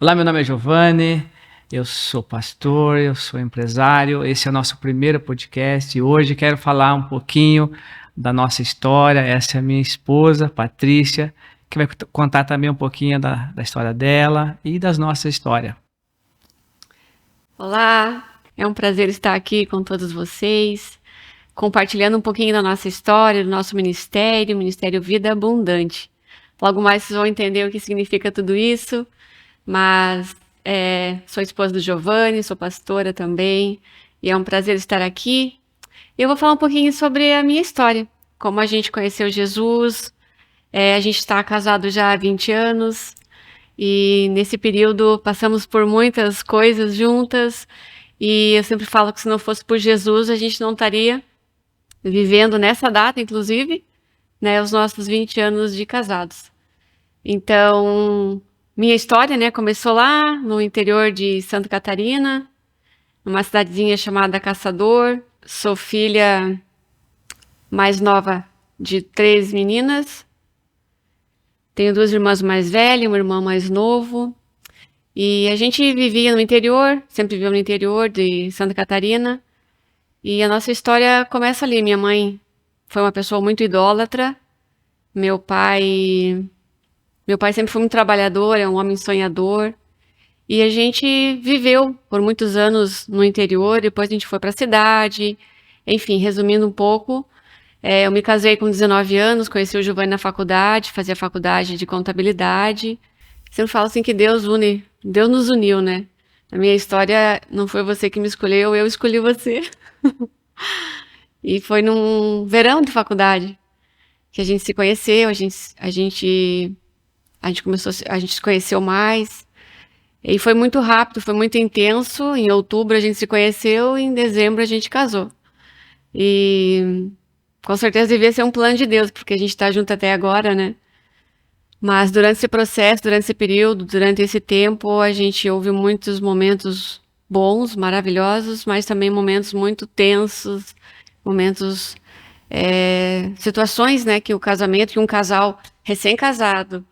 Olá, meu nome é Giovanni, eu sou pastor, eu sou empresário, esse é o nosso primeiro podcast e hoje quero falar um pouquinho da nossa história. Essa é a minha esposa, Patrícia, que vai contar também um pouquinho da história dela e das nossas histórias. Olá, é um prazer estar aqui com todos vocês, compartilhando um pouquinho da nossa história, do nosso ministério, Ministério Vida Abundante. Logo mais vocês vão entender o que significa tudo isso, mas sou esposa do Giovanni, sou pastora também, e é um prazer estar aqui. Eu vou falar um pouquinho sobre a minha história, como a gente conheceu Jesus. A gente está casado já há 20 anos, e nesse período passamos por muitas coisas juntas, e eu sempre falo que se não fosse por Jesus, a gente não estaria vivendo nessa data, inclusive, né, os nossos 20 anos de casados. Então, minha história, né, começou lá no interior de Santa Catarina, numa cidadezinha chamada Caçador. Sou filha mais nova de 3 meninas. Tenho 2 irmãs mais velhas, um irmão mais novo. E a gente vivia no interior, sempre viveu no interior de Santa Catarina. E a nossa história começa ali. Minha mãe foi uma pessoa muito idólatra. Meu pai sempre foi muito trabalhador, é um homem sonhador. E a gente viveu por muitos anos no interior, depois a gente foi para a cidade. Enfim, resumindo um pouco, eu me casei com 19 anos, conheci o Giovanni na faculdade, fazia faculdade de contabilidade. Sempre falo assim que Deus nos uniu, né? A minha história não foi você que me escolheu, eu escolhi você. E foi num verão de faculdade que a gente se conheceu, a gente se conheceu mais. E foi muito rápido, foi muito intenso. Em outubro a gente se conheceu e em dezembro a gente casou. E com certeza devia ser um plano de Deus, porque a gente está junto até agora, né? Mas durante esse processo, durante esse período, durante esse tempo, a gente houve muitos momentos bons, maravilhosos, mas também momentos muito tensos, momentos, situações, né, que um casal recém-casado,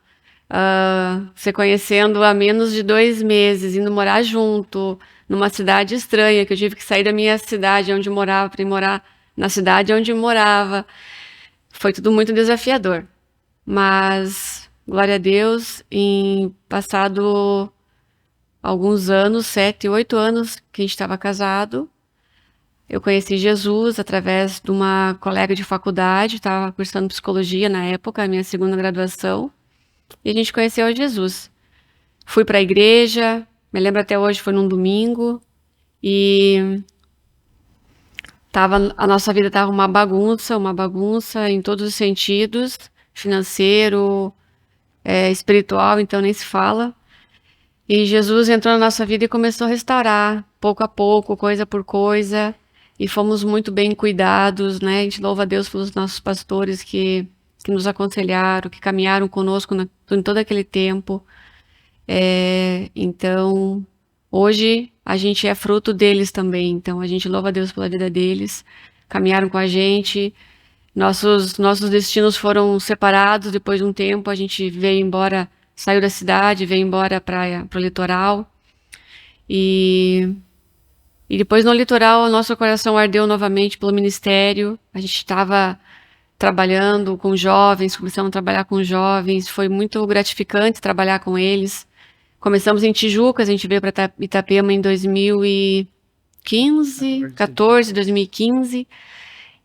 se conhecendo há menos de 2 meses, indo morar junto, numa cidade estranha, que eu tive que sair da minha cidade onde morava para ir morar na cidade onde morava. Foi tudo muito desafiador. Mas, glória a Deus, em passado alguns anos, 7, 8 anos que a gente estava casado, eu conheci Jesus através de uma colega de faculdade, estava cursando psicologia na época, a minha segunda graduação, e a gente conheceu Jesus. Fui para a igreja, me lembro até hoje, foi num domingo, e a nossa vida estava uma bagunça em todos os sentidos, financeiro, espiritual, então nem se fala. E Jesus entrou na nossa vida e começou a restaurar, pouco a pouco, coisa por coisa, e fomos muito bem cuidados, né? A gente louva a Deus pelos nossos pastores que nos aconselharam, que caminharam conosco em todo aquele tempo. Então, hoje a gente é fruto deles também, então a gente louva a Deus pela vida deles, caminharam com a gente. Nossos destinos foram separados depois de um tempo, a gente veio embora, saiu da cidade, veio embora para o litoral. E depois no litoral, o nosso coração ardeu novamente pelo ministério. A gente estava trabalhando com jovens, começamos a trabalhar com jovens, foi muito gratificante trabalhar com eles. Começamos em Tijucas, a gente veio para Itapema em 2015.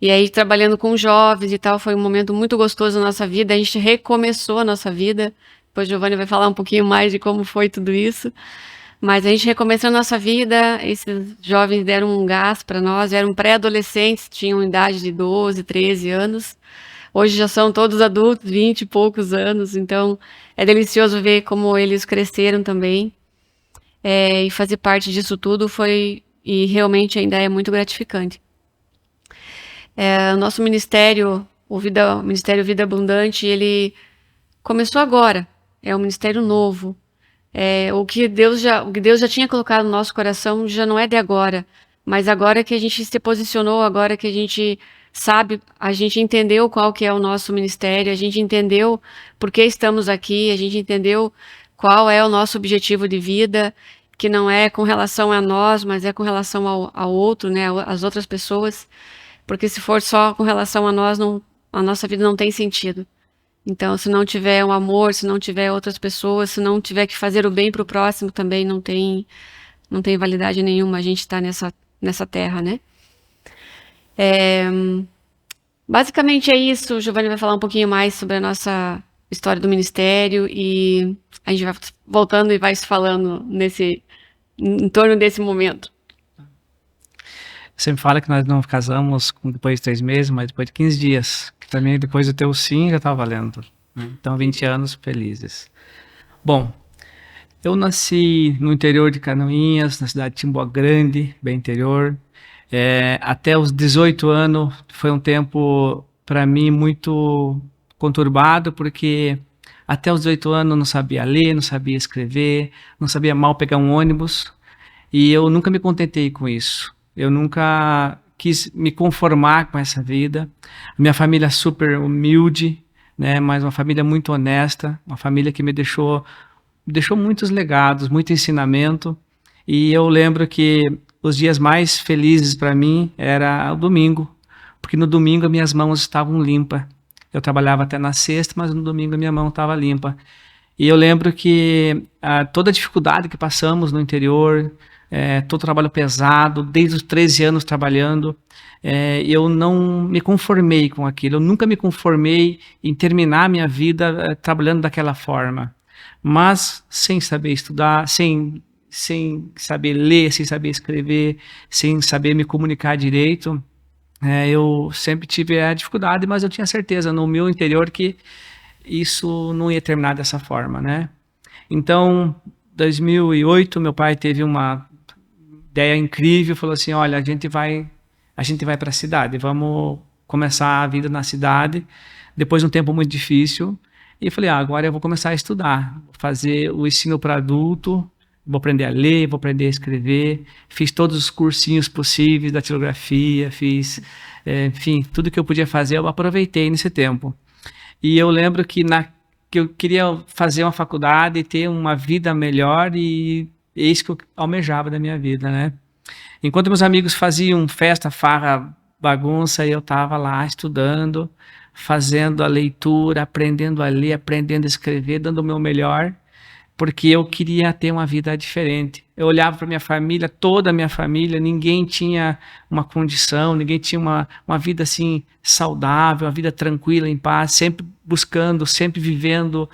E aí, trabalhando com jovens e tal, foi um momento muito gostoso na nossa vida. A gente recomeçou a nossa vida. Depois o Giovanni vai falar um pouquinho mais de como foi tudo isso. Mas a gente recomeçou a nossa vida. Esses jovens deram um gás para nós. Eram pré-adolescentes, tinham idade de 12, 13 anos. Hoje já são todos adultos, 20 e poucos anos. Então, é delicioso ver como eles cresceram também. E fazer parte disso tudo e realmente ainda é muito gratificante. O nosso ministério, o Ministério Vida Abundante, ele começou agora. É um ministério novo. O que Deus já tinha colocado no nosso coração já não é de agora, mas agora que a gente se posicionou, agora que a gente sabe, a gente entendeu qual que é o nosso ministério, a gente entendeu por que estamos aqui, a gente entendeu qual é o nosso objetivo de vida, que não é com relação a nós, mas é com relação ao outro, né, às outras pessoas, porque se for só com relação a nós, a nossa vida não tem sentido. Então, se não tiver um amor, se não tiver outras pessoas, se não tiver que fazer o bem para o próximo, também não tem validade nenhuma a gente estar nessa terra, né? Basicamente é isso. O Giovanni vai falar um pouquinho mais sobre a nossa história do ministério e a gente vai voltando e vai se falando em torno desse momento. Sempre fala que nós não casamos depois de 3 meses, mas depois de 15 dias. Que também depois do teu sim já tá valendo. Então, 20 anos felizes. Bom, eu nasci no interior de Canoinhas, na cidade de Timboa Grande, bem interior. Até os 18 anos foi um tempo, para mim, muito conturbado, porque até os 18 anos eu não sabia ler, não sabia escrever, não sabia mal pegar um ônibus, e eu nunca me contentei com isso. Eu nunca quis me conformar com essa vida. Minha família é super humilde, né, mas uma família muito honesta, uma família que me deixou muitos legados, muito ensinamento. E eu lembro que os dias mais felizes para mim era o domingo, porque no domingo as minhas mãos estavam limpas. Eu trabalhava até na sexta, mas no domingo a minha mão estava limpa. E eu lembro que toda a dificuldade que passamos no interior, todo trabalho pesado, desde os 13 anos trabalhando, eu não me conformei com aquilo. Eu nunca me conformei em terminar a minha vida trabalhando daquela forma. Mas sem saber estudar, sem saber ler, sem saber escrever, sem saber me comunicar direito, eu sempre tive a dificuldade, mas eu tinha certeza no meu interior que isso não ia terminar dessa forma, né? Então, 2008, meu pai teve uma ideia incrível, falou assim, olha, a gente vai para a cidade, vamos começar a vida na cidade, depois de um tempo muito difícil. E eu falei, agora eu vou começar a estudar, vou fazer o ensino para adulto, vou aprender a ler, vou aprender a escrever. Fiz todos os cursinhos possíveis da datilografia, fiz, enfim, tudo que eu podia fazer, eu aproveitei nesse tempo. E eu lembro que eu queria fazer uma faculdade e ter uma vida melhor, e é isso que eu almejava da minha vida, né? Enquanto meus amigos faziam festa, farra, bagunça, eu estava lá estudando, fazendo a leitura, aprendendo a ler, aprendendo a escrever, dando o meu melhor, porque eu queria ter uma vida diferente. Eu olhava para minha família, toda a minha família, ninguém tinha uma condição, ninguém tinha uma vida assim saudável, uma vida tranquila, em paz, sempre buscando, sempre vivendo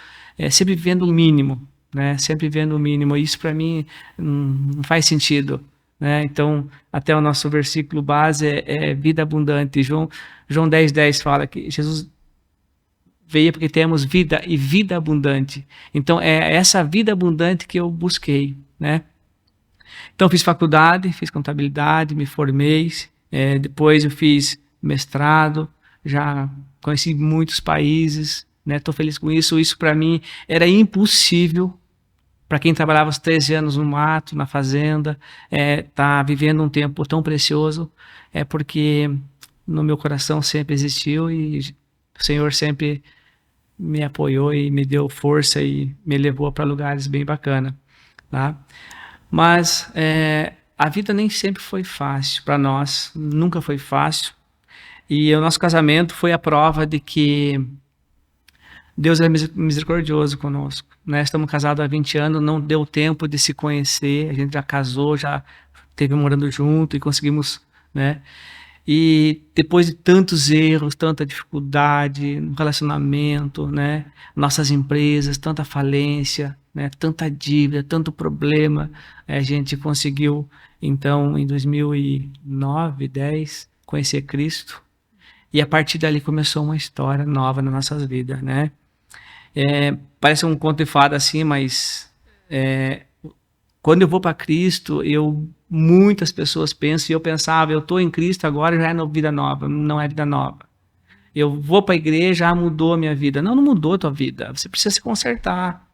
o mínimo, né? Sempre vivendo o mínimo. Isso para mim não faz sentido, né? Então, até o nosso versículo base é vida abundante. João 10:10 fala que Jesus veio porque temos vida e vida abundante. Então, é essa vida abundante que eu busquei, né? Então, fiz faculdade, fiz contabilidade, me formei. Depois eu fiz mestrado, já conheci muitos países, né? Estou feliz com isso. Isso para mim era impossível. Para quem trabalhava os 13 anos no mato, na fazenda, tá vivendo um tempo tão precioso, porque no meu coração sempre existiu e o Senhor sempre me apoiou e me deu força e me levou para lugares bem bacanas, tá? Mas a vida nem sempre foi fácil para nós, nunca foi fácil. E o nosso casamento foi a prova de que Deus é misericordioso conosco, né? Estamos casados há 20 anos, não deu tempo de se conhecer, a gente já casou, já esteve morando junto e conseguimos, né? E depois de tantos erros, tanta dificuldade no relacionamento, né? Nossas empresas, tanta falência, né? Tanta dívida, tanto problema, a gente conseguiu, então, em 2009, 10, conhecer Cristo. E a partir dali começou uma história nova nas nossas vidas, né? Parece um conto de fada assim, mas quando eu vou para Cristo, muitas pessoas pensam, e eu pensava, eu estou em Cristo agora, já é vida nova. Não é vida nova. Eu vou para a igreja, já mudou a minha vida. Não mudou a tua vida, você precisa se consertar.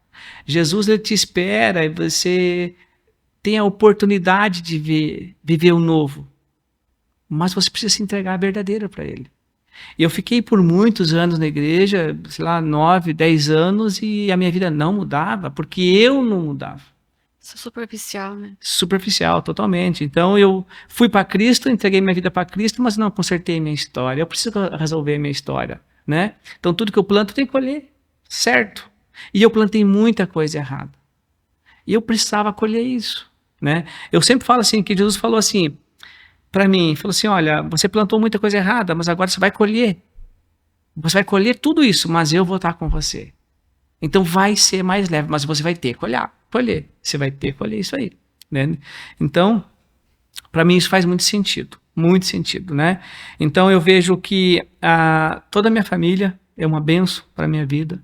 Jesus, ele te espera e você tem a oportunidade de viver o novo, mas você precisa se entregar a verdadeira para ele. E eu fiquei por muitos anos na igreja, sei lá, 9, 10 anos, e a minha vida não mudava, porque eu não mudava. Isso é superficial, né? Superficial, totalmente. Então eu fui para Cristo, entreguei minha vida para Cristo, mas não consertei minha história. Eu preciso resolver minha história, né? Então tudo que eu planto tem que colher, certo? E eu plantei muita coisa errada. E eu precisava colher isso, né? Eu sempre falo assim, que Jesus falou assim para mim, falou assim, olha, você plantou muita coisa errada, mas agora você vai colher. Você vai colher tudo isso, mas eu vou estar com você. Então vai ser mais leve, mas você vai ter que colher. Você vai ter que colher isso aí, né? Então, para mim isso faz muito sentido, né? Então eu vejo que toda a minha família é uma bênção para a minha vida.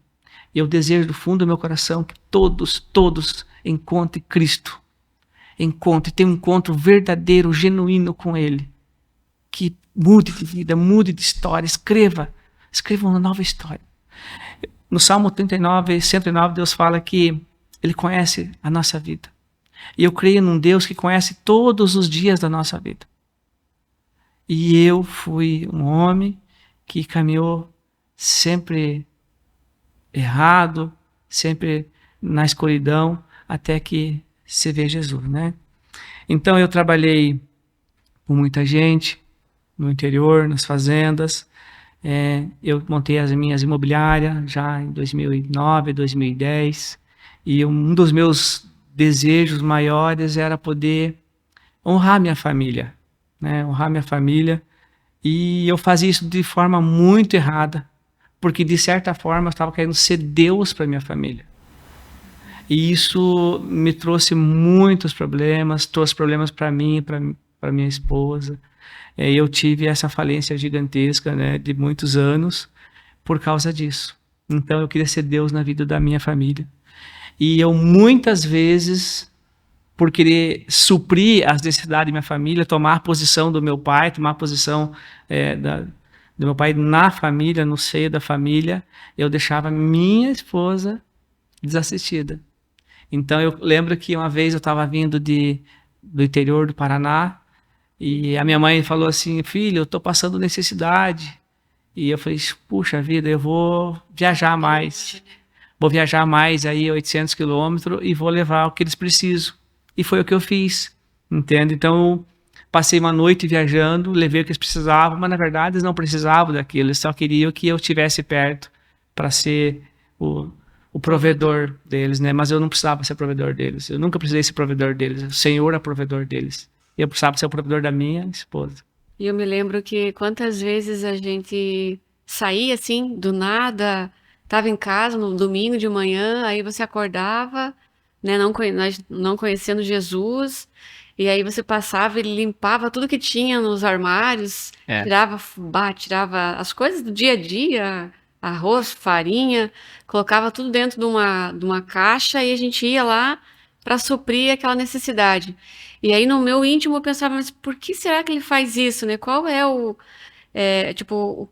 E eu desejo do fundo do meu coração que todos encontrem Cristo. Tenham um encontro verdadeiro, genuíno com Ele. Que mude de vida, mude de história, escreva uma nova história. No Salmo 39, 109, Deus fala que Ele conhece a nossa vida. E eu creio num Deus que conhece todos os dias da nossa vida. E eu fui um homem que caminhou sempre errado, sempre na escuridão, até que se vê Jesus, né? Então eu trabalhei com muita gente no interior, nas fazendas. Eu montei as minhas imobiliárias já em 2009, 2010. E um dos meus desejos maiores era poder honrar minha família, né? Honrar minha família. E eu fazia isso de forma muito errada, porque de certa forma eu estava querendo ser Deus para minha família. E isso me trouxe muitos problemas, trouxe problemas para mim, para minha esposa. Eu tive essa falência gigantesca, né, de muitos anos por causa disso. Então eu queria ser Deus na vida da minha família. E eu muitas vezes, por querer suprir as necessidades da minha família, tomar a posição do meu pai, tomar a posição do meu pai na família, no seio da família, eu deixava minha esposa desassistida. Então eu lembro que uma vez eu estava vindo do interior do Paraná, e a minha mãe falou assim, filho, eu estou passando necessidade. E eu falei, puxa vida, eu vou viajar mais. Vou viajar mais aí 800 quilômetros e vou levar o que eles precisam. E foi o que eu fiz, entende? Então, passei uma noite viajando, levei o que eles precisavam, mas na verdade eles não precisavam daquilo, eles só queriam que eu estivesse perto para ser o provedor deles, né? Mas eu não precisava ser provedor deles, eu nunca precisei ser provedor deles, o Senhor é provedor deles. Eu precisava ser o provedor da minha esposa. E eu me lembro que quantas vezes a gente saía assim, do nada, estava em casa no domingo de manhã, aí você acordava, né, nós não conhecendo Jesus, e aí você passava e limpava tudo que tinha nos armários, tirava fubá, tirava as coisas do dia a dia, arroz, farinha, colocava tudo dentro de uma caixa e a gente ia lá para suprir aquela necessidade. E aí no meu íntimo eu pensava, mas por que será que ele faz isso, né? Qual é o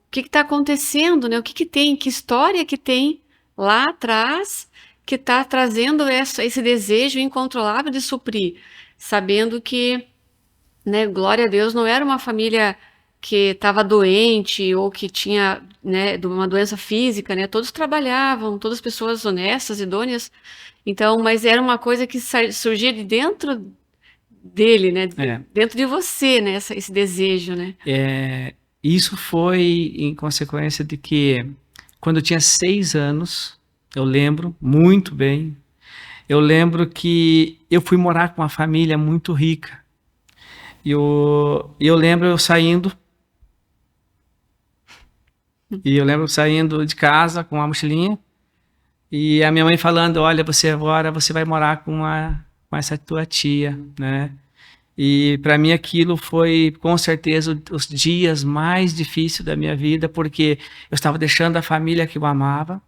que está acontecendo, né? O que tem, que história que tem lá atrás que está trazendo esse desejo incontrolável de suprir, sabendo que, né, glória a Deus, não era uma família que estava doente ou que tinha, né, uma doença física, né? Todos trabalhavam, todas pessoas honestas, idôneas. Então, mas era uma coisa que surgia de dentro dele, né? Dentro de você, né? Esse desejo, né? Isso foi em consequência de que quando eu tinha 6 anos, eu lembro muito bem, eu lembro que eu fui morar com uma família muito rica. E eu lembro eu saindo de casa com uma mochilinha e a minha mãe falando, olha, agora você vai morar com essa tua tia, né? E para mim aquilo foi com certeza os dias mais difíceis da minha vida, porque eu estava deixando a família que eu amava.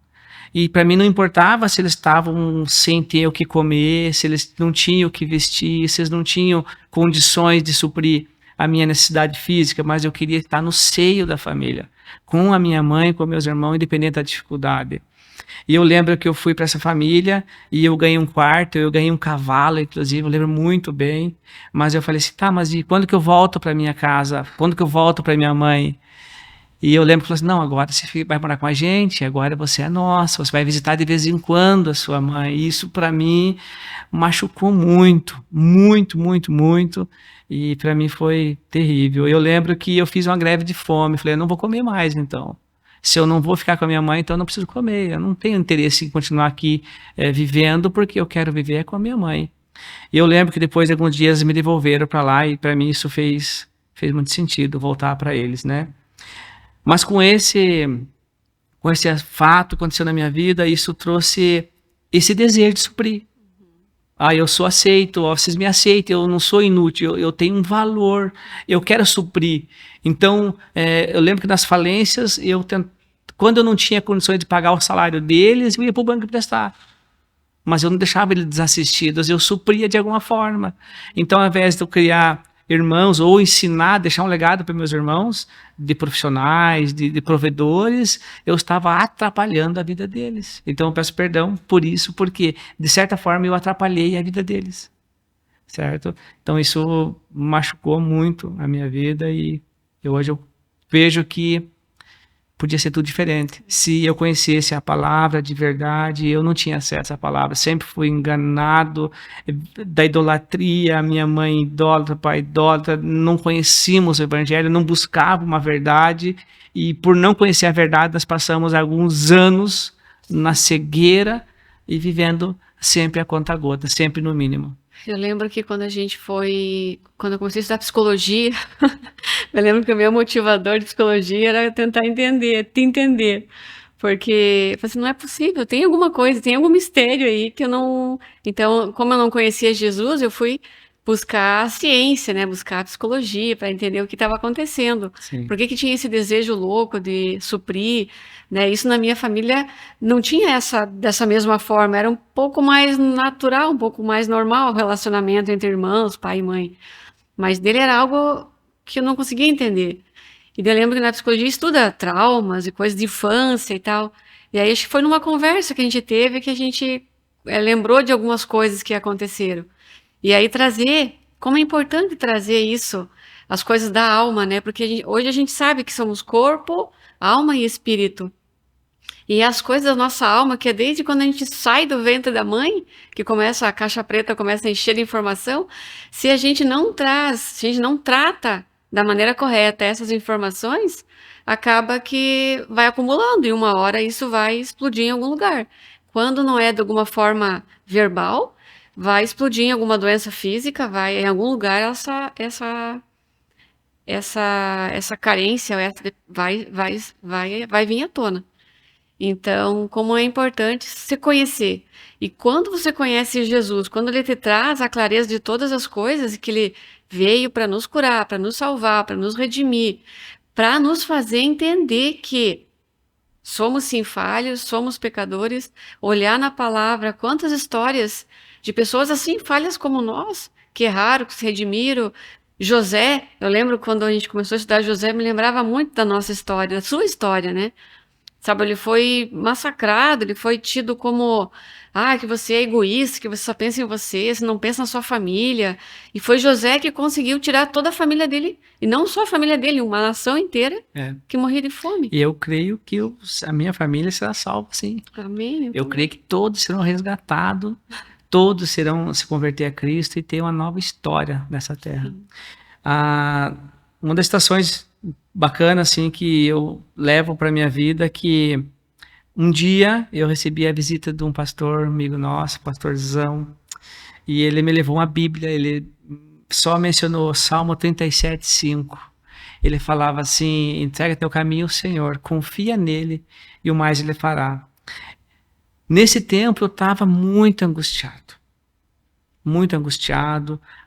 E para mim não importava se eles estavam sem ter o que comer, se eles não tinham o que vestir, se eles não tinham condições de suprir a minha necessidade física, mas eu queria estar no seio da família, com a minha mãe, com meus irmãos, independente da dificuldade. E eu lembro que eu fui para essa família e eu ganhei um quarto, eu ganhei um cavalo, inclusive, eu lembro muito bem. Mas eu falei assim, tá, mas e quando que eu volto para minha casa? Quando que eu volto para minha mãe? E eu lembro que falou assim, não, agora você vai morar com a gente, agora você é nossa, você vai visitar de vez em quando a sua mãe. E isso para mim machucou muito, muito, muito, muito. E para mim foi terrível. Eu lembro que eu fiz uma greve de fome, falei, eu não vou comer mais então. Se eu não vou ficar com a minha mãe, então eu não preciso comer. Eu não tenho interesse em continuar aqui vivendo, porque eu quero viver com a minha mãe. E eu lembro que depois de alguns dias me devolveram para lá e para mim isso fez muito sentido voltar para eles, né? Mas com esse fato que aconteceu na minha vida, isso trouxe esse desejo de suprir. Ah, eu sou aceito, ó, vocês me aceitam, eu não sou inútil, eu tenho um valor, eu quero suprir. Então, eu lembro que nas falências, quando eu não tinha condições de pagar o salário deles, eu ia para o banco emprestar. Mas eu não deixava eles desassistidos, eu supria de alguma forma. Então, ao invés de eu criar irmãos ou ensinar, deixar um legado para meus irmãos, de profissionais, de provedores, eu estava atrapalhando a vida deles. Então, eu peço perdão por isso, porque, de certa forma, eu atrapalhei a vida deles. Certo? Então, isso machucou muito a minha vida e hoje eu vejo que podia ser tudo diferente. Se eu conhecesse a palavra de verdade, eu não tinha acesso à palavra. Sempre fui enganado da idolatria, minha mãe idólatra, pai idólatra, não conhecíamos o evangelho, não buscava uma verdade, e por não conhecer a verdade, nós passamos alguns anos na cegueira e vivendo sempre a conta-gota, sempre no mínimo. Eu lembro que quando eu comecei a estudar psicologia, eu lembro que o meu motivador de psicologia era tentar te entender. Porque eu falei assim, não é possível, tem alguma coisa, tem algum mistério aí que eu não. Então, como eu não conhecia Jesus, eu fui buscar a ciência, né? Buscar a psicologia para entender o que estava acontecendo. Sim. Por que tinha esse desejo louco de suprir, né? Isso na minha família não tinha dessa mesma forma, era um pouco mais natural, um pouco mais normal o relacionamento entre irmãos, pai e mãe. Mas dele era algo que eu não conseguia entender. E daí eu lembro que na psicologia estuda traumas e coisas de infância e tal. E aí acho que foi numa conversa que a gente teve que a gente lembrou de algumas coisas que aconteceram. E aí como é importante trazer isso, as coisas da alma, né? Porque hoje a gente sabe que somos corpo, alma e espírito. E as coisas da nossa alma, que é desde quando a gente sai do ventre da mãe, que a caixa preta começa a encher de informação, se a gente não trata da maneira correta essas informações, acaba que vai acumulando e uma hora isso vai explodir em algum lugar. Quando não é de alguma forma verbal, vai explodir em alguma doença física, vai em algum lugar essa carência vai vir à tona. Então, como é importante se conhecer. E quando você conhece Jesus, quando ele te traz a clareza de todas as coisas, que ele veio para nos curar, para nos salvar, para nos redimir, para nos fazer entender que somos sim falhos, somos pecadores, olhar na palavra quantas histórias de pessoas assim falhas como nós, que erraram, que se redimiram. José, eu lembro quando a gente começou a estudar José, me lembrava muito da nossa história, da sua história, né? Sabe, ele foi massacrado, ele foi tido como, que você é egoísta, que você só pensa em você não pensa na sua família. E foi José que conseguiu tirar toda a família dele, e não só a família dele, uma nação inteira que morria de fome. E eu creio que a minha família será salva, sim. Amém. Eu creio que todos serão resgatados, todos serão se converter a Cristo e ter uma nova história nessa terra. Uma das situações bacana assim que eu levo para minha vida, que um dia eu recebi a visita de um pastor amigo nosso, pastorzão, e ele me levou uma Bíblia. Ele só mencionou Salmo 37:5. Ele falava assim: entrega teu caminho ao Senhor, confia nele e o mais ele fará. Nesse tempo eu estava muito angustiado,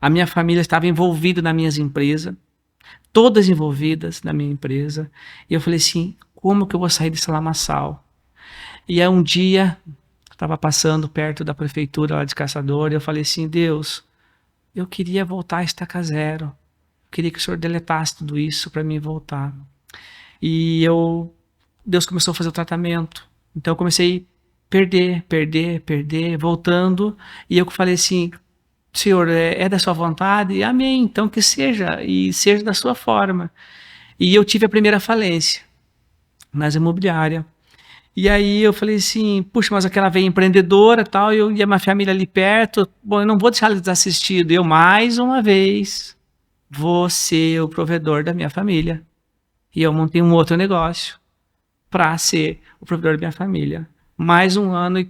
a minha família estava envolvida nas minhas empresas, todas envolvidas na minha empresa, e eu falei assim, como que eu vou sair desse lamaçal? E aí um dia, estava passando perto da prefeitura lá de Caçador, e eu falei assim, Deus, eu queria voltar a estaca zero, eu queria que o Senhor deletasse tudo isso para mim voltar. E Deus começou a fazer o tratamento, então eu comecei a perder, voltando, e eu falei assim, Senhor, é da sua vontade? Amém, então que seja, e seja da sua forma. E eu tive a primeira falência. nas imobiliárias. E aí eu falei assim, puxa, mas aquela veia empreendedora e tal, e a minha família ali perto, bom, eu não vou deixar eles assistindo. Eu, mais uma vez, vou ser o provedor da minha família. E eu montei um outro negócio para ser o provedor da minha família. Mais um ano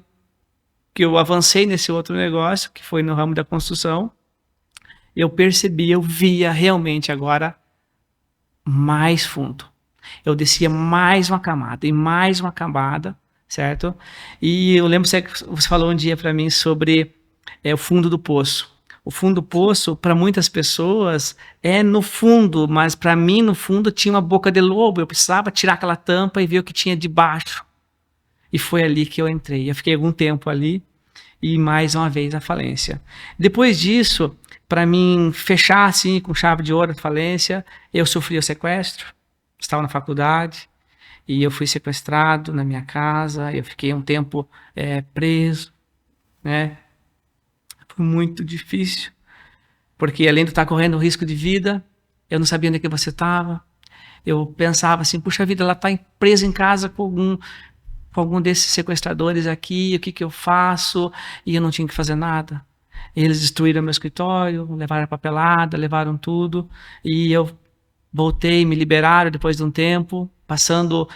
que eu avancei nesse outro negócio, que foi no ramo da construção, eu percebi, eu via realmente agora mais fundo. Eu descia mais uma camada e mais uma camada, certo? E eu lembro que você falou um dia para mim sobre o fundo do poço. O fundo do poço, para muitas pessoas, é no fundo, mas para mim, no fundo, tinha uma boca de lobo. Eu precisava tirar aquela tampa e ver o que tinha debaixo. E foi ali que eu entrei. Eu fiquei algum tempo ali e mais uma vez a falência. Depois disso, para mim fechar assim com chave de ouro a falência, eu sofri o sequestro. Estava na faculdade e eu fui sequestrado na minha casa. Eu fiquei um tempo preso, né? Foi muito difícil, porque além de estar correndo risco de vida, eu não sabia onde é que você estava. Eu pensava assim, puxa vida, ela está presa em casa com algum desses sequestradores aqui, o que eu faço? E eu não tinha que fazer nada. Eles destruíram meu escritório, levaram a papelada, levaram tudo, e eu voltei, me liberaram depois de um tempo, passando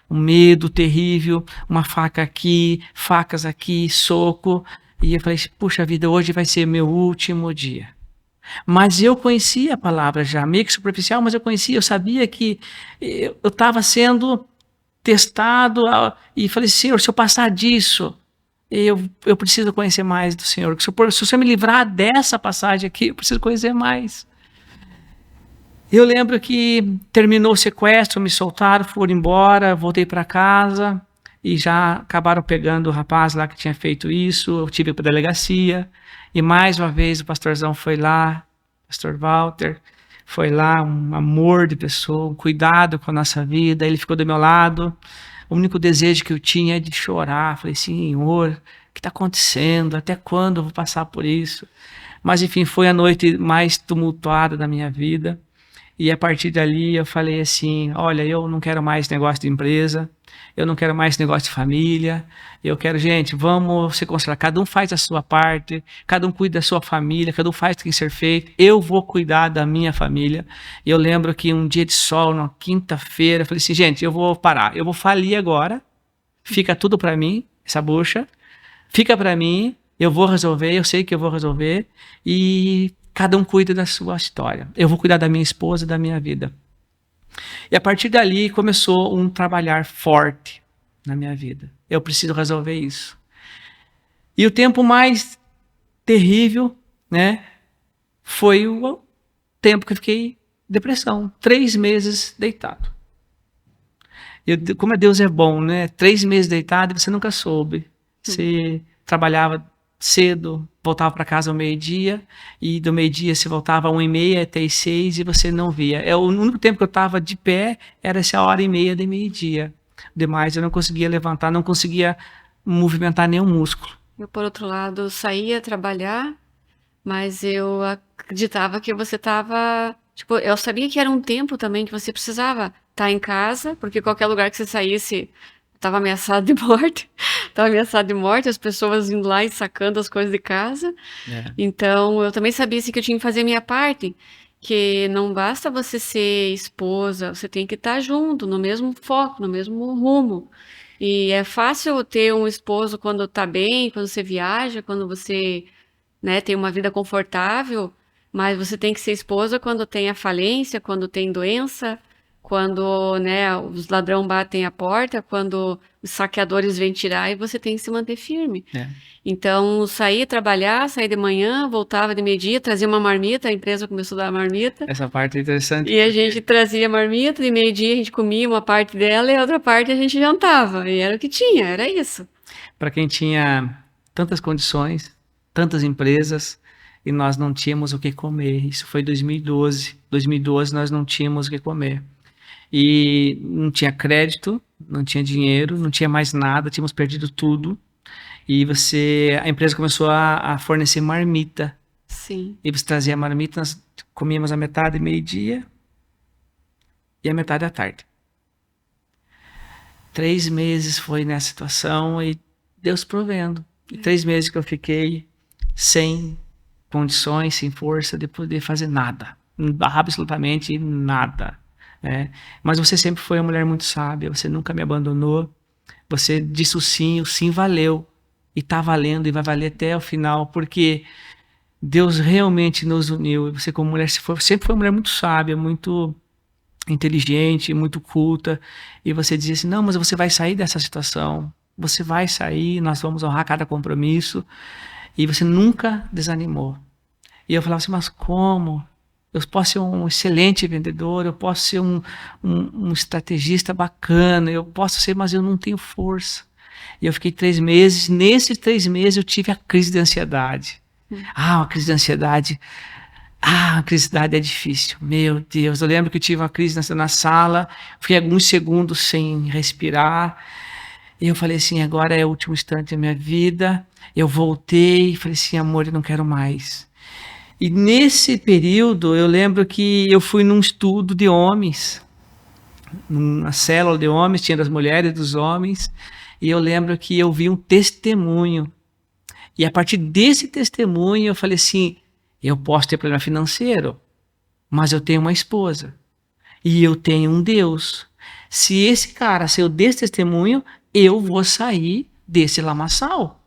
um medo terrível, uma faca aqui, facas aqui, soco. E eu falei, puxa vida, hoje vai ser meu último dia. Mas eu conhecia a palavra já, meio que superficial, mas eu conhecia, eu sabia que eu estava sendo testado e falei, Senhor, se eu passar disso, eu preciso conhecer mais do Senhor. Se o Senhor me livrar dessa passagem aqui, eu preciso conhecer mais. Eu lembro que terminou o sequestro, me soltaram, foram embora, voltei para casa e já acabaram pegando o rapaz lá que tinha feito isso. Eu tive para a delegacia e mais uma vez o pastorzão foi lá, pastor Walter, foi lá, um amor de pessoa, um cuidado com a nossa vida. Ele ficou do meu lado. O único desejo que eu tinha é de chorar. Falei, Senhor, o que está acontecendo? Até quando eu vou passar por isso? Mas enfim, foi a noite mais tumultuada da minha vida. E a partir dali eu falei assim, olha, eu não quero mais negócio de empresa, eu não quero mais negócio de família, eu quero, gente, vamos se concentrar, cada um faz a sua parte, cada um cuida da sua família, cada um faz o que tem que ser feito, eu vou cuidar da minha família. E eu lembro que um dia de sol, na quinta-feira, eu falei assim, gente, eu vou parar, eu vou falir agora, fica tudo para mim, essa bucha, fica para mim, eu vou resolver, eu sei que eu vou resolver, e cada um cuida da sua história. Eu vou cuidar da minha esposa, da minha vida. E a partir dali começou um trabalhar forte na minha vida. Eu preciso resolver isso. E o tempo mais terrível, né, foi o tempo que eu fiquei depressão. 3 meses deitado. Como Deus é bom, né? 3 meses deitado e você nunca soube. Você trabalhava cedo, voltava para casa ao meio-dia, e do meio-dia você voltava 1h30 até as 6 e você não via. O único tempo que eu estava de pé era essa 1h30 de meio-dia. Demais eu não conseguia levantar, não conseguia movimentar nenhum músculo. Eu, por outro lado, saía trabalhar, mas eu acreditava que você estava... Tipo, eu sabia que era um tempo também que você precisava estar em casa, porque qualquer lugar que você saísse estava ameaçado de morte. Estava ameaçado de morte, as pessoas indo lá e sacando as coisas de casa. Então, eu também sabia assim, que eu tinha que fazer a minha parte, que não basta você ser esposa, você tem que estar junto, no mesmo foco, no mesmo rumo. E é fácil ter um esposo quando está bem, quando você viaja, quando você, né, tem uma vida confortável, mas você tem que ser esposa quando tem a falência, quando tem doença, quando, né, os ladrões batem a porta, quando os saqueadores vêm tirar, e você tem que se manter firme. Então, saía trabalhar, saía de manhã, voltava de meio-dia, trazia uma marmita, a empresa começou a dar marmita. Essa parte é interessante. E a gente trazia marmita, de meio-dia a gente comia uma parte dela e a outra parte a gente jantava. E era o que tinha, era isso. Para quem tinha tantas condições, tantas empresas, e nós não tínhamos o que comer. Isso foi 2012. 2012 nós não tínhamos o que comer. E não tinha crédito, não tinha dinheiro, não tinha mais nada, tínhamos perdido tudo. E a empresa começou a fornecer marmita. Sim. E você trazia a marmita, nós comíamos a metade meio-dia e a metade à tarde. 3 meses foi nessa situação e Deus provendo. E 3 meses que eu fiquei sem condições, sem força de poder fazer nada. Absolutamente nada. Mas você sempre foi uma mulher muito sábia, você nunca me abandonou. Você disse o sim valeu. E está valendo e vai valer até o final, porque Deus realmente nos uniu. Você como mulher sempre foi uma mulher muito sábia, muito inteligente, muito culta. E você dizia assim, não, mas você vai sair dessa situação. Você vai sair, nós vamos honrar cada compromisso. E você nunca desanimou. E eu falava assim, mas como? Eu posso ser um excelente vendedor, eu posso ser um estrategista bacana, eu posso ser, mas eu não tenho força. E eu fiquei 3 meses, nesses 3 meses eu tive a crise de ansiedade. Uma crise de ansiedade. A crise de ansiedade é difícil, meu Deus. Eu lembro que eu tive uma crise na sala, fiquei alguns segundos sem respirar, e eu falei assim, agora é o último instante da minha vida. Eu voltei e falei assim, amor, eu não quero mais. E nesse período, eu lembro que eu fui num estudo de homens, numa célula de homens, tinha das mulheres e dos homens, e eu lembro que eu vi um testemunho. E a partir desse testemunho, eu falei assim, eu posso ter problema financeiro, mas eu tenho uma esposa, e eu tenho um Deus. Se esse cara saiu desse testemunho, eu vou sair desse lamaçal.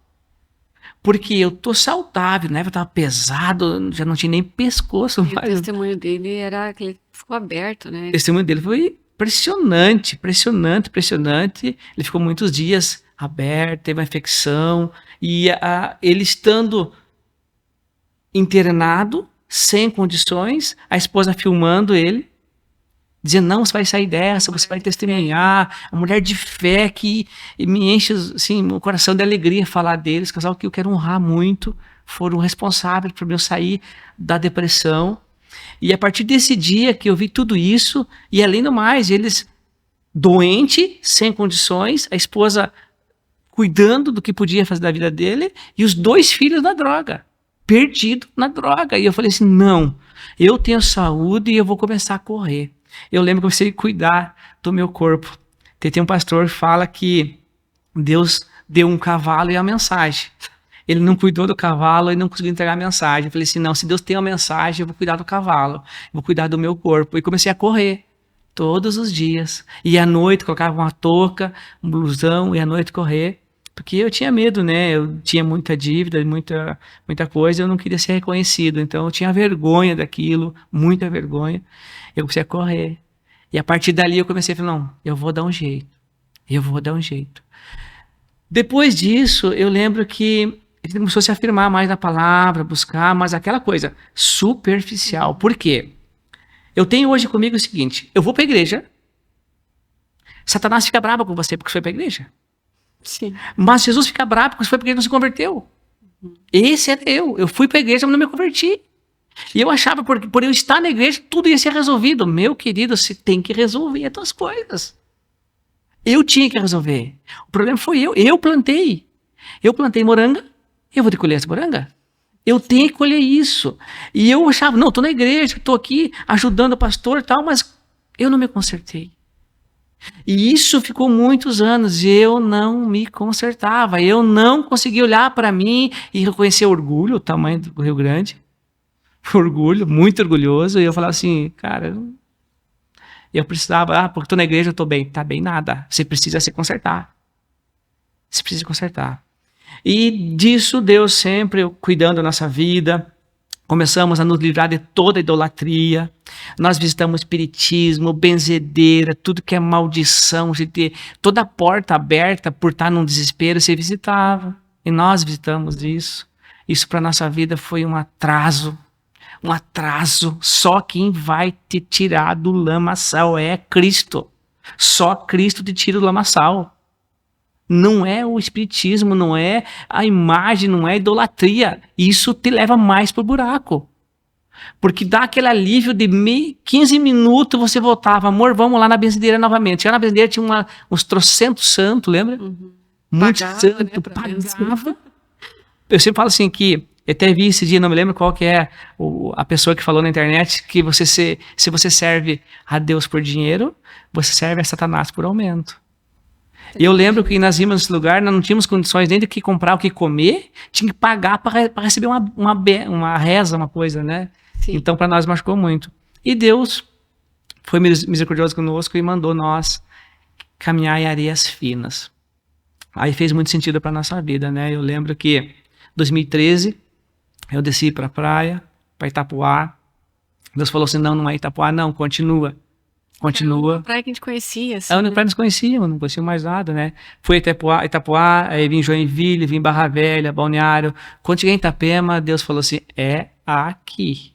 Porque eu tô saudável, né? Eu tava pesado, já não tinha nem pescoço. E o testemunho dele era que ele ficou aberto, né? O testemunho dele foi impressionante, impressionante, impressionante. Ele ficou muitos dias aberto, teve uma infecção. E ele estando internado, sem condições, a esposa filmando ele, dizendo, não, você vai sair dessa, você vai testemunhar, a mulher de fé que me enche assim, o coração de alegria falar deles, casal que eu quero honrar muito, foram responsáveis por eu sair da depressão. E a partir desse dia que eu vi tudo isso, e além do mais, eles doente, sem condições, a esposa cuidando do que podia fazer da vida dele, e os 2 filhos na droga, perdido na droga. E eu falei assim, não, eu tenho saúde e eu vou começar a correr. Eu lembro que eu comecei a cuidar do meu corpo. Tem um pastor que fala que Deus deu um cavalo e a mensagem. Ele não cuidou do cavalo e não conseguiu entregar a mensagem. Eu falei assim, não, se Deus tem uma mensagem, eu vou cuidar do cavalo, eu vou cuidar do meu corpo. E comecei a correr todos os dias. E à noite colocava uma touca, um blusão, e à noite correr. Porque eu tinha medo, né? Eu tinha muita dívida, muita coisa, eu não queria ser reconhecido. Então eu tinha vergonha daquilo, muita vergonha. Eu comecei a correr. E a partir dali eu comecei a falar, não, eu vou dar um jeito. Eu vou dar um jeito. Depois disso, eu lembro que ele começou a se afirmar mais na palavra, buscar, mas aquela coisa superficial. Por quê? Eu tenho hoje comigo o seguinte, eu vou para a igreja, Satanás fica bravo com você porque foi para a igreja. Sim. Mas Jesus fica bravo porque você foi para a igreja e não se converteu. Esse era eu. Eu fui para a igreja, mas não me converti. E eu achava, por eu estar na igreja, tudo ia ser resolvido. Meu querido, você tem que resolver as tuas coisas. Eu tinha que resolver. O problema foi eu. Eu plantei moranga, eu vou ter que colher essa moranga. Eu tenho que colher isso. E eu achava, não, estou na igreja, estou aqui ajudando o pastor e tal, mas eu não me consertei. E isso ficou muitos anos, eu não me consertava, eu não conseguia olhar para mim e reconhecer o orgulho, o tamanho do Rio Grande, orgulho, muito orgulhoso, e eu falava assim, cara, eu precisava, porque estou na igreja, eu estou bem, tá bem nada, você precisa se consertar, você precisa se consertar. E disso Deus sempre cuidando da nossa vida. Começamos a nos livrar de toda idolatria. Nós visitamos espiritismo, benzedeira, tudo que é maldição, toda a porta aberta por estar num desespero, você visitava. E nós visitamos isso. Isso para a nossa vida foi um atraso. Um atraso. Só quem vai te tirar do lamaçal é Cristo. Só Cristo te tira do lamaçal. Não é o espiritismo, não é a imagem, não é a idolatria. Isso te leva mais pro buraco. Porque dá aquele alívio de 15 minutos você voltava. Amor, vamos lá na benzedeira novamente. Já na benzedeira tinha uns trocentos santos, lembra? Uhum. Muito Pagava, santo, né, pagava. Eu sempre falo assim que, eu até vi esse dia, não me lembro qual que é a pessoa que falou na internet, que se você serve a Deus por dinheiro, você serve a Satanás por aumento. E eu lembro que nós íamos nesse lugar, nós não tínhamos condições nem de que comprar o que comer, tinha que pagar para receber uma reza, uma coisa, né? Sim. Então, para nós marcou muito. E Deus foi misericordioso conosco e mandou nós caminhar em areias finas. Aí fez muito sentido para nossa vida, né? Eu lembro que em 2013 eu desci para a praia, para Itapuá. Deus falou assim, não é Itapuá, não, continua. Era uma praia que a gente conhecia, assim, A única praia que nós conhecíamos, não conhecia mais nada, né? Fui a Itapuá, aí vim em Joinville, vim em Barra Velha, Balneário. Quando cheguei em Itapema, Deus falou assim, é aqui.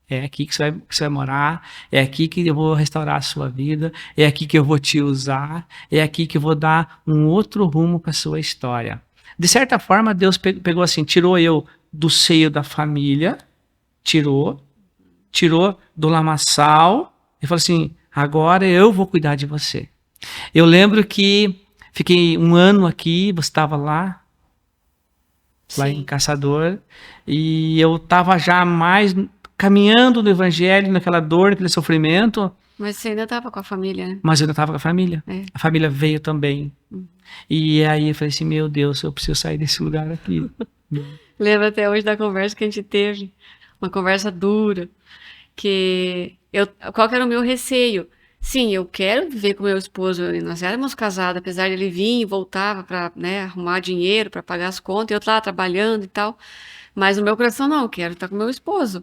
É aqui que você vai morar, é aqui que eu vou restaurar a sua vida, é aqui que eu vou te usar, é aqui que eu vou dar um outro rumo para a sua história. De certa forma, Deus pegou assim, tirou eu do seio da família, tirou do lamaçal e falou assim, agora eu vou cuidar de você. Eu lembro que fiquei um ano aqui, você estava lá em Caçador, e eu estava já mais caminhando no evangelho, naquela dor, naquele sofrimento. Mas você ainda estava com a família, né? Mas eu ainda estava com a família. É. A família veio também. E aí eu falei assim, meu Deus, eu preciso sair desse lugar aqui. Lembro até hoje da conversa que a gente teve, uma conversa dura, qual que era o meu receio? Sim, eu quero viver com meu esposo, nós éramos casados, apesar de ele vir e voltava para, né, arrumar dinheiro para pagar as contas, eu lá trabalhando e tal, mas no meu coração não, eu quero estar com meu esposo.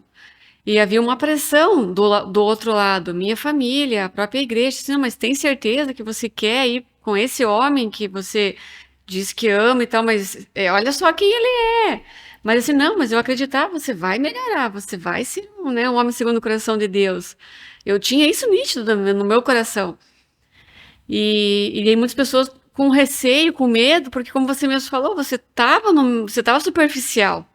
E havia uma pressão do outro lado, minha família, a própria igreja, assim, não, mas tem certeza que você quer ir com esse homem que você diz que ama e tal, mas olha só quem ele é. Mas assim, não, mas eu acreditava, você vai melhorar, você vai ser um homem segundo o coração de Deus. Eu tinha isso nítido no meu coração. E aí muitas pessoas com receio, com medo, porque como você mesmo falou, você estava superficial.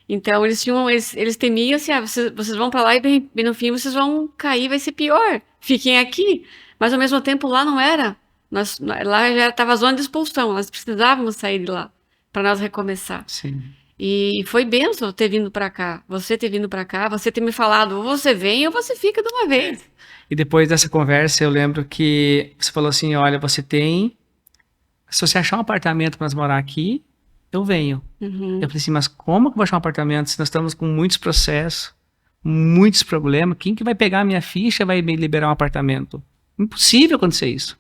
Então eles temiam assim, vocês vão para lá e bem no fim vocês vão cair, vai ser pior. Fiquem aqui. Mas ao mesmo tempo lá não era. Lá já estava a zona de expulsão, nós precisávamos sair de lá para nós recomeçar. Sim. E foi bênção ter vindo para cá, você ter vindo para cá, você ter me falado, ou você vem ou você fica de uma vez. E depois dessa conversa, eu lembro que você falou assim, olha, se você achar um apartamento para nós morar aqui, eu venho. Uhum. Eu falei assim, mas como que eu vou achar um apartamento se nós estamos com muitos processos, muitos problemas? Quem que vai pegar a minha ficha e vai me liberar um apartamento? Impossível acontecer isso.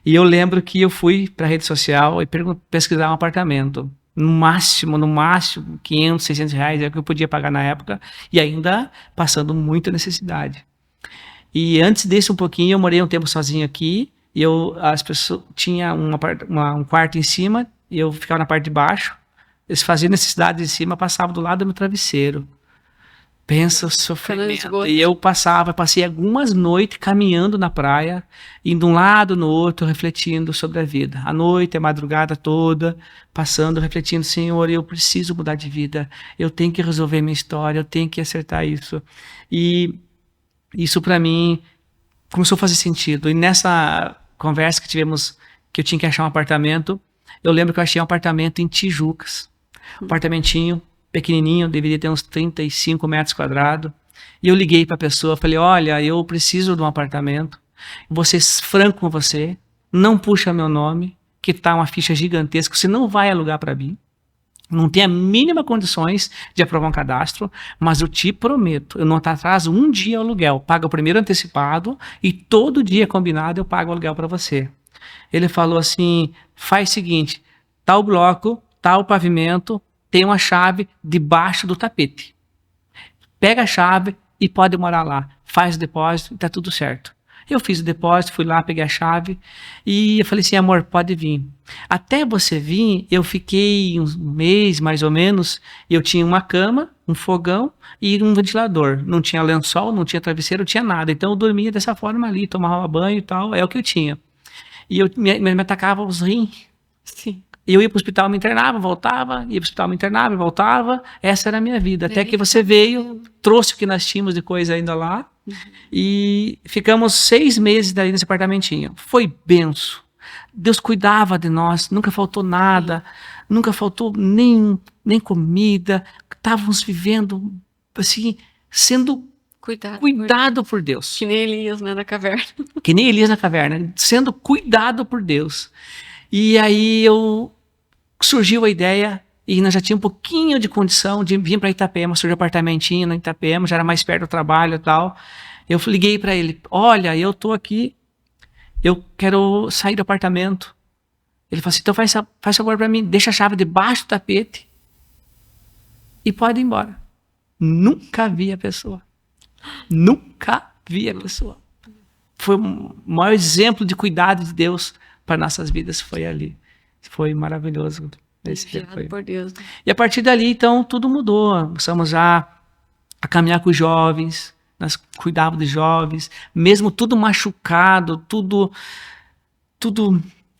E eu lembro que eu fui para a rede social e pesquisar um apartamento. No máximo, 500, 600 reais é o que eu podia pagar na época, e ainda passando muita necessidade. E antes desse um pouquinho, eu morei um tempo sozinho aqui, e as pessoas tinha um quarto em cima, e eu ficava na parte de baixo, eles faziam necessidades em cima, passavam do lado do meu travesseiro. Pensa o sofrimento. E eu passei algumas noites caminhando na praia, indo de um lado no outro, refletindo sobre a vida. À noite, a madrugada toda, passando, refletindo, Senhor, eu preciso mudar de vida, eu tenho que resolver minha história, eu tenho que acertar isso. E isso para mim começou a fazer sentido. E nessa conversa que tivemos, que eu tinha que achar um apartamento, eu lembro que eu achei um apartamento em Tijucas. Um apartamentinho pequenininho, deveria ter uns 35 metros quadrados. E eu liguei para a pessoa, falei, olha, eu preciso de um apartamento. Vou ser franco com você, não puxa meu nome, que tá uma ficha gigantesca, você não vai alugar para mim. Não tem a mínima condições de aprovar um cadastro, mas eu te prometo, eu não atraso um dia o aluguel. Paga o primeiro antecipado e todo dia combinado eu pago o aluguel para você. Ele falou assim, faz o seguinte, tal bloco, tal pavimento, tem uma chave debaixo do tapete. Pega a chave e pode morar lá. Faz o depósito e tá tudo certo. Eu fiz o depósito, fui lá, peguei a chave e eu falei assim, amor, pode vir. Até você vir, eu fiquei um mês mais ou menos, eu tinha uma cama, um fogão e um ventilador. Não tinha lençol, não tinha travesseiro, não tinha nada. Então eu dormia dessa forma ali, tomava banho e tal, é o que eu tinha. E eu me atacava os rins. Sim. Eu ia para o hospital, me internava, voltava, ia para o hospital, me internava, voltava. Essa era a minha vida. Até que você veio, trouxe o que nós tínhamos de coisa ainda lá. E ficamos 6 meses daí nesse apartamentinho. Foi benção. Deus cuidava de nós, nunca faltou nada, nunca faltou nem comida. Estávamos vivendo, assim, sendo Cuidado por Deus. Que nem Elias, né, na caverna. Que nem Elias na caverna, sendo cuidado por Deus. E aí surgiu a ideia, e nós já tínhamos um pouquinho de condição de vir para Itapema, surgiu um apartamentinho na Itapema, já era mais perto do trabalho e tal. Eu liguei para ele, olha, eu tô aqui, eu quero sair do apartamento. Ele falou assim, então faz favor para mim, deixa a chave debaixo do tapete e pode ir embora. Nunca vi a pessoa. Nunca vi a pessoa. Foi o maior exemplo de cuidado de Deus para nossas vidas, foi ali. Foi maravilhoso. Enviado por Deus. E a partir dali, então, tudo mudou. Começamos a caminhar com os jovens, nós cuidávamos de jovens, mesmo tudo machucado, tudo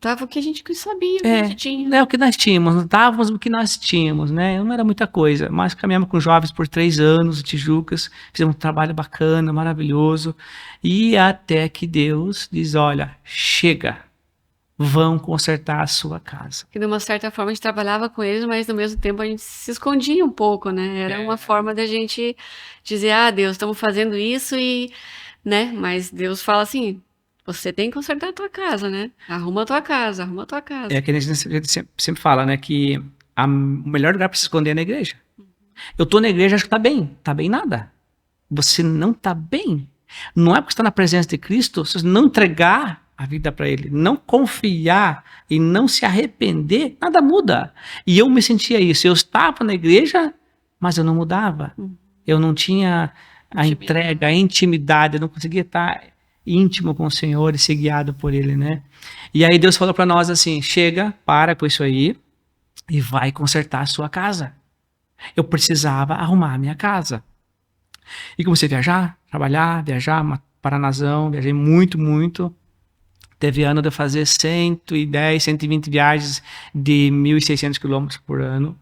Dava o que a gente sabia, o que a gente tinha. É o que nós tínhamos, dávamos o que nós tínhamos, né? Não era muita coisa, mas caminhamos com jovens por 3 anos, Tijucas, fizemos um trabalho bacana, maravilhoso, e até que Deus diz, olha, chega, vão consertar a sua casa. Que de uma certa forma a gente trabalhava com eles, mas ao mesmo tempo a gente se escondia um pouco, né? Era uma forma da gente dizer, Deus, estamos fazendo isso e, né? Mas Deus fala assim, você tem que consertar a tua casa, né? Arruma a tua casa, arruma a tua casa. É que a gente sempre fala, né? Que o melhor lugar para se esconder é na igreja. Eu tô na igreja, acho que tá bem nada. Você não tá bem. Não é porque está na presença de Cristo, se você não entregar a vida para Ele, não confiar e não se arrepender, nada muda. E eu me sentia isso. Eu estava na igreja, mas eu não mudava. Eu não tinha a entrega, a intimidade, eu não conseguia estar íntimo com o Senhor e ser guiado por Ele, né? E aí Deus falou para nós assim, chega, para com isso aí e vai consertar a sua casa. Eu precisava arrumar a minha casa. E comecei a viajar, trabalhar, viajar, Paranazão, viajei muito, muito. Teve ano de eu fazer 110, 120 viagens de 1.600 quilômetros por ano.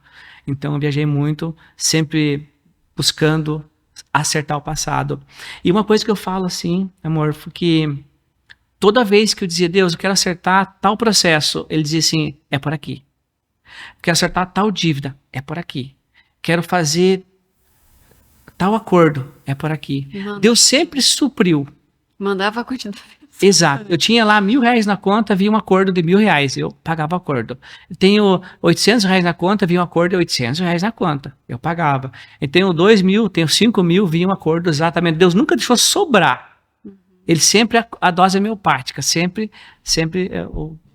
Então eu viajei muito, sempre buscando acertar o passado. E uma coisa que eu falo assim, amor, foi que toda vez que eu dizia, Deus, eu quero acertar tal processo, ele dizia assim, é por aqui. Quero acertar tal dívida, é por aqui. Quero fazer tal acordo, é por aqui. Deus sempre supriu. Mandava a quantidade. Exato. Eu tinha lá R$1.000 na conta, havia um acordo de R$1.000. Eu pagava o acordo. Eu tenho R$800 na conta, havia um acordo de R$800 na conta. Eu pagava. Eu tenho 2.000, tenho 5.000, havia um acordo exatamente. Deus nunca deixou sobrar. Ele sempre, a dose homeopática, sempre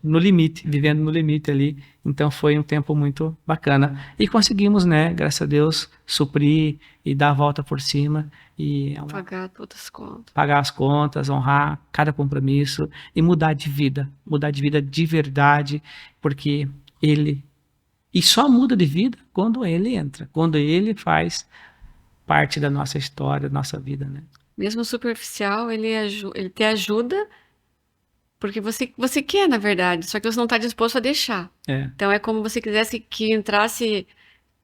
no limite, vivendo no limite ali. Então foi um tempo muito bacana. E conseguimos, né, graças a Deus, suprir e dar a volta por cima. E pagar todas as contas. Pagar as contas, honrar cada compromisso e mudar de vida de verdade, porque Ele... E só muda de vida quando Ele entra, quando Ele faz parte da nossa história, da nossa vida, né? Mesmo superficial, ele te ajuda porque você quer, na verdade, só que você não está disposto a deixar. Então é como se você quisesse que entrasse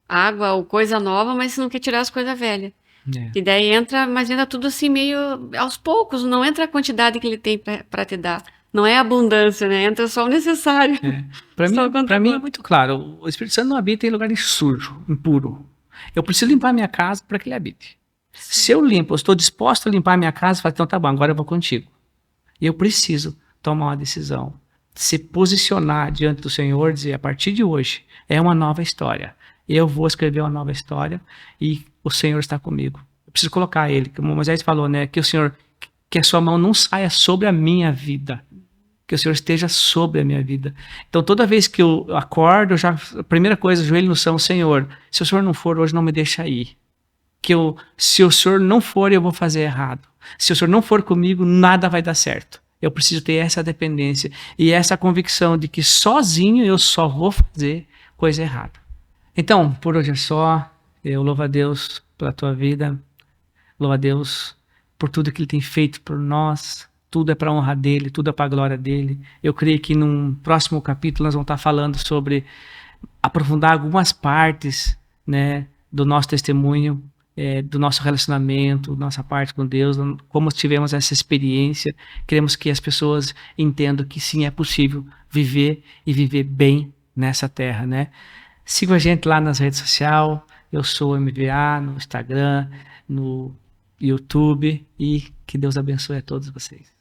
água ou coisa nova, mas você não quer tirar as coisas velhas. E daí entra, mas entra tudo assim meio aos poucos, não entra a quantidade que ele tem para te dar. Não é abundância, né? Entra só o necessário. Para mim é muito claro, o Espírito Santo não habita em lugar sujo, impuro. Eu preciso limpar minha casa para que ele habite. Se eu limpo, eu estou disposto a limpar minha casa, falo, então tá bom, agora eu vou contigo. E eu preciso tomar uma decisão, se posicionar diante do Senhor, dizer, a partir de hoje, é uma nova história. Eu vou escrever uma nova história e o Senhor está comigo. Eu preciso colocar Ele, como Moisés falou, né, que o Senhor, que a sua mão não saia sobre a minha vida, que o Senhor esteja sobre a minha vida. Então toda vez que eu acordo, a primeira coisa, joelho no chão, Senhor, se o Senhor não for hoje, não me deixa ir. Se o Senhor não for, eu vou fazer errado. Se o Senhor não for comigo, nada vai dar certo. Eu preciso ter essa dependência e essa convicção de que sozinho eu só vou fazer coisa errada. Então, por hoje é só. Eu louvo a Deus pela tua vida. Louvo a Deus por tudo que Ele tem feito por nós. Tudo é para a honra dEle, tudo é para a glória dEle. Eu creio que num próximo capítulo nós vamos estar falando sobre aprofundar algumas partes, né, do nosso testemunho, do nosso relacionamento, nossa parte com Deus, como tivemos essa experiência. Queremos que as pessoas entendam que sim, é possível viver e viver bem nessa terra, né? Siga a gente lá nas redes sociais. Eu sou o MVA no Instagram, no YouTube e que Deus abençoe a todos vocês.